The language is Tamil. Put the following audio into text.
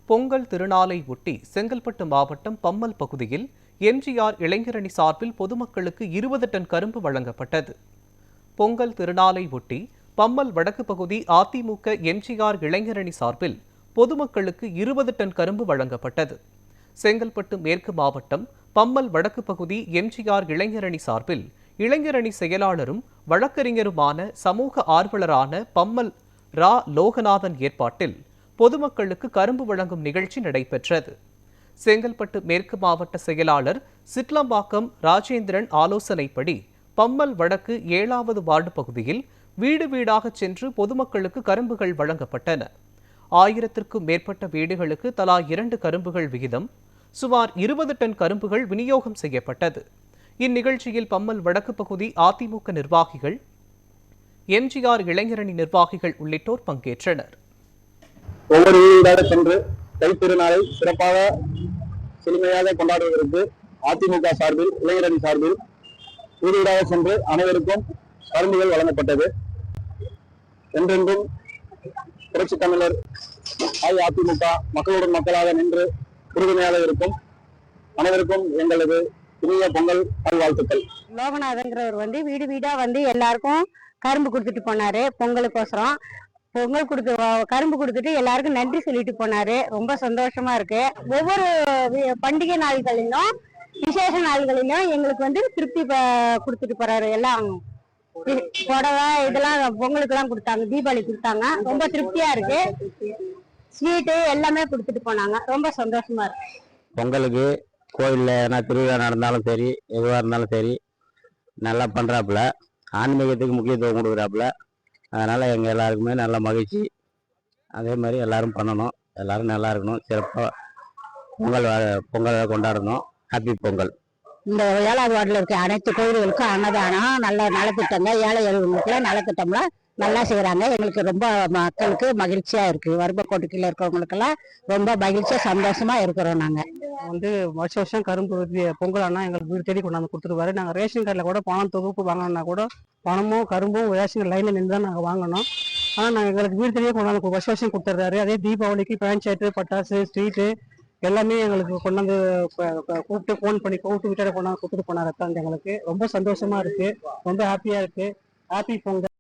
பொங்கல் திருநாளை ஒட்டி செங்கல்பட்டு மாவட்டம் பம்மல் பகுதியில் எம்ஜிஆர் இளைஞரணி சார்பில் பொதுமக்களுக்கு 20 டன் கரும்பு வழங்கப்பட்டது. பொங்கல் திருநாளை ஒட்டி பம்மல் வடக்கு பகுதி அதிமுக எம்ஜிஆர் இளைஞரணி சார்பில் பொதுமக்களுக்கு 20 டன் கரும்பு வழங்கப்பட்டது. செங்கல்பட்டு மேற்கு மாவட்டம் பம்மல் வடக்கு பகுதி எம்ஜிஆர் இளைஞரணி சார்பில் இளைஞரணி செயலாளரும் வழக்கறிஞருமான சமூக ஆர்வலரான பம்மல் ரா லோகநாதன் ஏற்பாட்டில் பொதுமக்களுக்கு கரும்பு வழங்கும் நிகழ்ச்சி நடைபெற்றது. செங்கல்பட்டு மேற்கு மாவட்ட செயலாளர் சிட்லம்பாக்கம் ராஜேந்திரன் ஆலோசனைப்படி பம்மல் வடக்கு 7வது வார்டு பகுதியில் வீடு வீடாக சென்று பொதுமக்களுக்கு கரும்புகள் வழங்கப்பட்டன. 1000க்கும் மேற்பட்ட வீடுகளுக்கு தலா 2 கரும்புகள் விகிதம் சுமார் 20 டன் கரும்புகள் விநியோகம் செய்யப்பட்டது. இந்நிகழ்ச்சியில் பம்மல் வடக்கு பகுதி அதிமுக நிர்வாகிகள், எம்ஜிஆர் இளைஞரணி நிர்வாகிகள் உள்ளிட்டோர் பங்கேற்றனர். ஒவ்வொரு வீடாக சென்று தைத்திருநாளை சிறப்பாக செழுமையாக கொண்டாடுவதற்கு அதிமுக சார்பில் இளைஞரணி சார்பில் வீடாக சென்று அனைவருக்கும் கரும்புகள் வழங்கப்பட்டது. என்றென்றும் புரட்சி தமிழர் அஇஅதிமுக மக்களுடன் மக்களாக நின்று உறுதுணையாக இருக்கும் அனைவருக்கும் எங்களது இனிய பொங்கல் நல்வாழ்த்துக்கள். லோகநாதங்கிறவர் வீடு வீடா எல்லாருக்கும் கரும்பு கொடுத்துட்டு போனாரு. பொங்கலுக்கோசரம் கரும்பு கொடுத்துட்டு எல்லாருக்கும் நன்றி சொல்லிட்டு போனாரு. ரொம்ப சந்தோஷமா இருக்கு. ஒவ்வொரு பண்டிகை நாள்களிலும் விசேஷ நாள்களிலும் எங்களுக்கு திருப்தி கொடுத்துட்டு போறாரு. எல்லாம் புடவை இதெல்லாம் பொங்கலுக்கு எல்லாம் கொடுத்தாங்க, தீபாவளி கொடுத்தாங்க. ரொம்ப திருப்தியா இருக்கு. ஸ்வீட்டு எல்லாமே கொடுத்துட்டு போனாங்க. ரொம்ப சந்தோஷமா இருக்கு. பொங்கலுக்கு கோயிலில் திருவிழா நடந்தாலும் சரி, எதுவாக இருந்தாலும் சரி, நல்லா பண்ணுறாப்புல. ஆன்மீகத்துக்கு முக்கியத்துவம் கொடுக்குறாப்புல. அதனால் எங்கள் எல்லாருக்குமே நல்ல மகிழ்ச்சி. அதே மாதிரி எல்லோரும் பண்ணணும், எல்லோரும் நல்லா இருக்கணும், சிறப்பாக பொங்கலை கொண்டாடணும். ஹாப்பி பொங்கல். இந்த 7வது வார்டில் இருக்க அனைத்து கோயில்களுக்கும் அன்னதானம், நல்ல நலத்திட்டங்கள், ஏழை எளியவர்களுக்குலாம் நலத்திட்டம்லாம் நல்லா செய்கிறாங்க. எங்களுக்கு ரொம்ப மக்களுக்கு மகிழ்ச்சியாக இருக்குது. வறுமைக்கோட்டுக்கீழே இருக்கிறவங்களுக்கெல்லாம் ரொம்ப மகிழ்ச்சியாக சந்தோஷமாக இருக்கிறோம். நாங்கள் வருஷம் கரும்பு பொங்கல் ஆனால் எங்களுக்கு வீடு தேடி கொண்டாந்து கொடுத்துருவாரு. நாங்கள் ரேஷன் கார்டில் கூட பணம் தொகுப்பு வாங்கணும்னா கூட பணமும் கரும்பும் ரேஷன் லைனில் நின்று தான் நாங்கள் வாங்கணும். ஆனால் நாங்கள் எங்களுக்கு வீடு தேடியே கொண்டாந்து வருஷம் கொடுத்துட்றாரு. அதே தீபாவளிக்கு பேண்ட் பட்டாசு ஸ்ட்ரீட்டு எல்லாமே எங்களுக்கு கொண்டாந்து கூப்பிட்டு ஃபோன் பண்ணி கூப்பிட்டு வீட்டை கொண்டாந்து கொடுத்துட்டு போனார். எங்களுக்கு ரொம்ப சந்தோஷமா இருக்கு, ரொம்ப ஹாப்பியா இருக்கு. ஹாப்பி பொங்கல்.